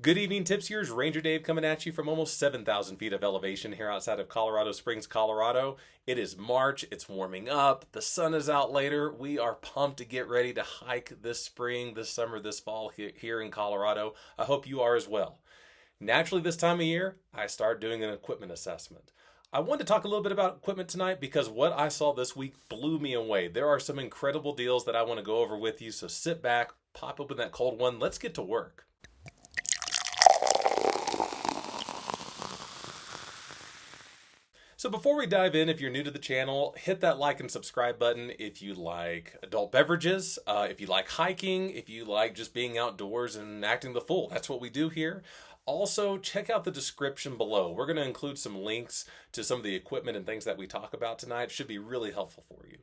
Good evening, tipsiers. Ranger Dave coming at you from almost 7,000 feet of elevation here outside of Colorado Springs, Colorado. It is March. It's warming up. The sun is out later. We are pumped to get ready to hike this spring, this summer, this fall here in Colorado. I hope you are as well. Naturally, this time of year, I start doing an equipment assessment. I wanted to talk a little bit about equipment tonight because what I saw this week blew me away. There are some incredible deals that I want to go over with you, so sit back, pop open that cold one. Let's get to work. So before we dive in, if you're new to the channel, hit that like and subscribe button if you like adult beverages, if you like hiking, if you like just being outdoors and acting the fool. That's what we do here. Also, check out the description below. We're going to include some links to some of the equipment and things that we talk about tonight. It should be really helpful for you.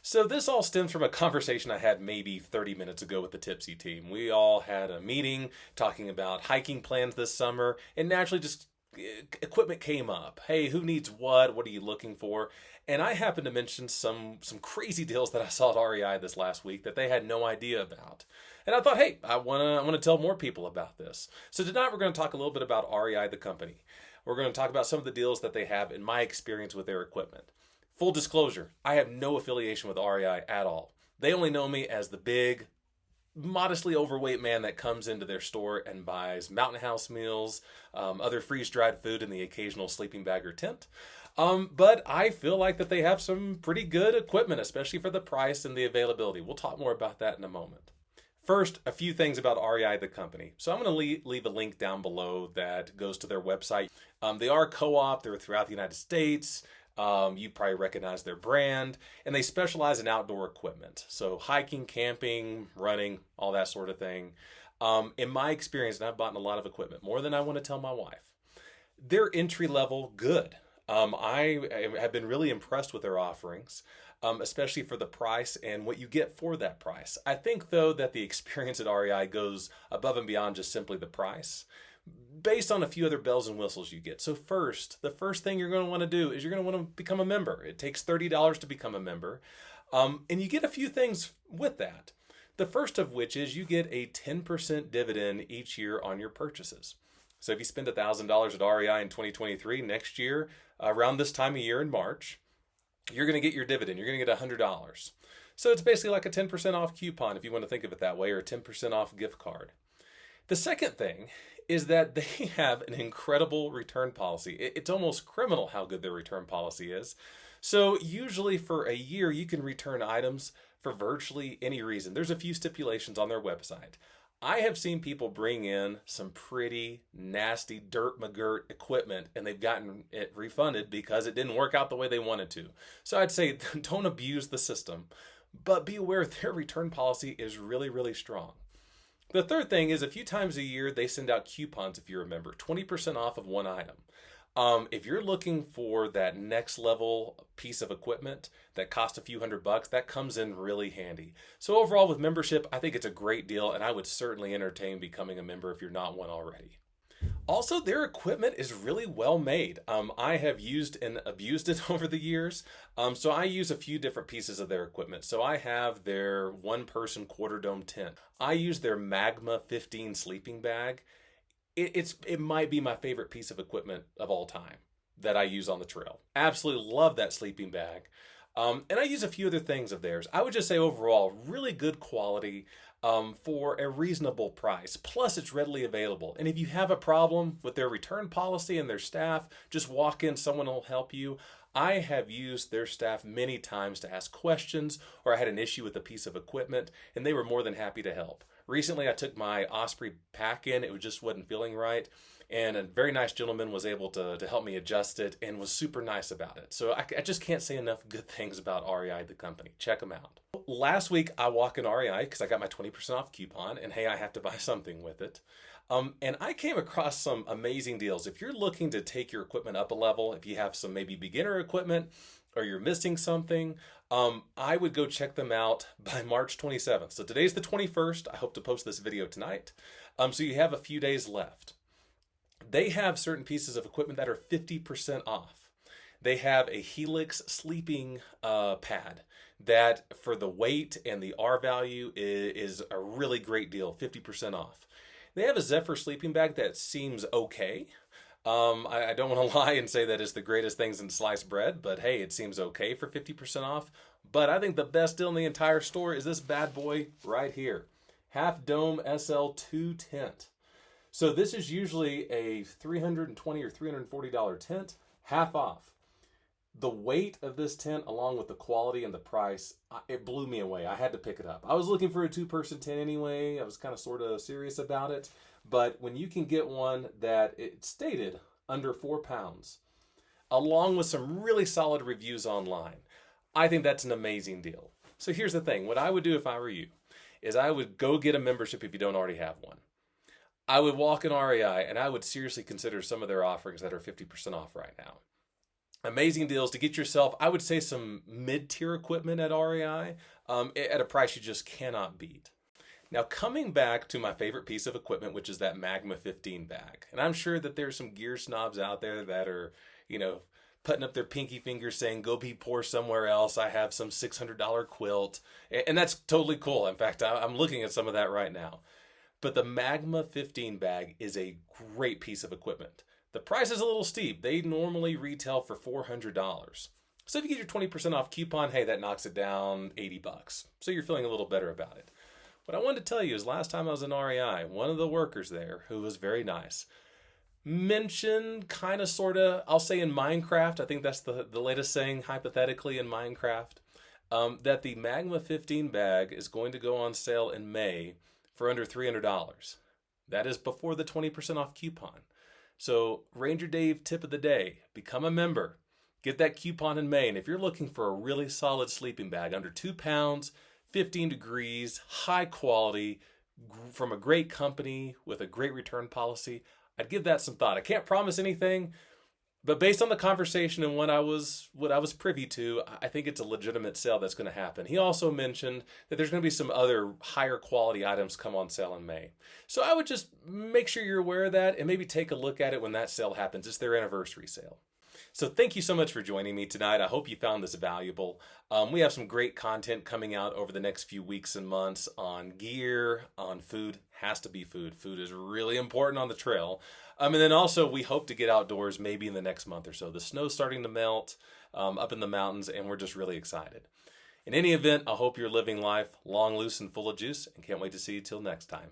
So this all stems from a conversation I had maybe 30 minutes ago with the Tipsy team. We all had a meeting talking about hiking plans this summer, and naturally just equipment came up. Hey, who needs what? What are you looking for? And I happened to mention some crazy deals that I saw at REI this last week that they had no idea about. And I thought, hey, I want to tell more people about this. So tonight we're going to talk a little bit about REI the company. We're going to talk about some of the deals that they have in my experience with their equipment. Full disclosure, I have no affiliation with REI at all. They only know me as the big, modestly overweight man that comes into their store and buys Mountain House meals, other freeze-dried food, and the occasional sleeping bag or tent. But I feel like that they have some pretty good equipment, especially for the price and the availability. We'll talk more about that in a moment. First, a few things about REI, the company. So I'm going to leave a link down below that goes to their website. They are co-op. They're throughout the United States. You probably recognize their brand, and they specialize in outdoor equipment. So hiking, camping, running, all that sort of thing. In my experience, and I've bought a lot of equipment, more than I want to tell my wife, they're entry level good. I have been really impressed with their offerings, especially for the price and what you get for that price. I think, though, that the experience at REI goes above and beyond just simply the price, based on a few other bells and whistles you get. So the first thing you're going to want to do is you're going to want to become a member. It takes $30 to become a member. And you get a few things with that. The first of which is you get a 10% dividend each year on your purchases. So if you spend $1,000 at REI in 2023, next year, around this time of year in March, you're going to get your dividend. You're going to get $100. So it's basically like a 10% off coupon, if you want to think of it that way, or a 10% off gift card. The second thing is that they have an incredible return policy. It's almost criminal how good their return policy is. So usually for a year, you can return items for virtually any reason. There's a few stipulations on their website. I have seen people bring in some pretty nasty dirt McGirt equipment and they've gotten it refunded because it didn't work out the way they wanted to. So I'd say don't abuse the system, but be aware their return policy is really, really strong. The third thing is a few times a year, they send out coupons, if you remember, 20% off of one item. If you're looking for that next level piece of equipment that costs a few $100, that comes in really handy. So overall with membership, I think it's a great deal, and I would certainly entertain becoming a member if you're not one already. Also, their equipment is really well made. I have used and abused it over the years. So I use a few different pieces of their equipment. So I have their one-person quarter dome tent. I use their Magma 15 sleeping bag. It might be my favorite piece of equipment of all time that I use on the trail. Absolutely love that sleeping bag. And I use a few other things of theirs. I would just say overall, really good quality for a reasonable price. Plus, it's readily available. And if you have a problem with their return policy and their staff, just walk in, someone will help you. I have used their staff many times to ask questions, or I had an issue with a piece of equipment, and they were more than happy to help. Recently, I took my Osprey pack in. It just wasn't feeling right. And a very nice gentleman was able to help me adjust it and was super nice about it. So I just can't say enough good things about REI, the company. Check them out. Last week, I walked in REI because I got my 20% off coupon, and hey, I have to buy something with it. And I came across some amazing deals. If you're looking to take your equipment up a level, if you have some maybe beginner equipment or you're missing something, I would go check them out by March 27th. So today's the 21st. I hope to post this video tonight. So you have a few days left. They have certain pieces of equipment that are 50% off. They have a Helix sleeping pad that for the weight and the R value is a really great deal, 50% off. They have a Zephyr sleeping bag that seems okay. I don't want to lie and say that it's the greatest things in sliced bread, but hey, it seems okay for 50% off. But I think the best deal in the entire store is this bad boy right here. Half Dome SL2 tent. So this is usually a $320 or $340 tent, half off. The weight of this tent, along with the quality and the price, it blew me away. I had to pick it up. I was looking for a two-person tent anyway. I was kind of sort of serious about it. But when you can get one that it stated under 4 pounds, along with some really solid reviews online, I think that's an amazing deal. So here's the thing. What I would do if I were you is I would go get a membership if you don't already have one. I would walk in REI and I would seriously consider some of their offerings that are 50% off right now. Amazing deals to get yourself, I would say, some mid-tier equipment at REI at a price you just cannot beat. Now, coming back to my favorite piece of equipment, which is that Magma 15 bag. And I'm sure that there's some gear snobs out there that are, putting up their pinky fingers saying, go be poor somewhere else. I have some $600 quilt. And that's totally cool. In fact, I'm looking at some of that right now. But the Magma 15 bag is a great piece of equipment. The price is a little steep. They normally retail for $400. So if you get your 20% off coupon, hey, that knocks it down $80. So you're feeling a little better about it. What I wanted to tell you is last time I was in REI, one of the workers there, who was very nice, mentioned kind of sort of, I'll say in Minecraft, I think that's the latest saying hypothetically in Minecraft, that the Magma 15 bag is going to go on sale in May for under $300. That is before the 20% off coupon. So Ranger Dave tip of the day, become a member, get that coupon in May. And if you're looking for a really solid sleeping bag under 2 pounds, 15 degrees, high quality, from a great company with a great return policy, I'd give that some thought. I can't promise anything, but based on the conversation and what I was privy to, I think it's a legitimate sale that's going to happen. He also mentioned that there's going to be some other higher quality items come on sale in May. So I would just make sure you're aware of that and maybe take a look at it when that sale happens. It's their anniversary sale. So thank you so much for joining me tonight. I hope you found this valuable. We have some great content coming out over the next few weeks and months on gear, on food. Has to be food. Food is really important on the trail. And then also we hope to get outdoors maybe in the next month or so. The snow's starting to melt up in the mountains, and we're just really excited. In any event, I hope you're living life long, loose, and full of juice, and can't wait to see you till next time.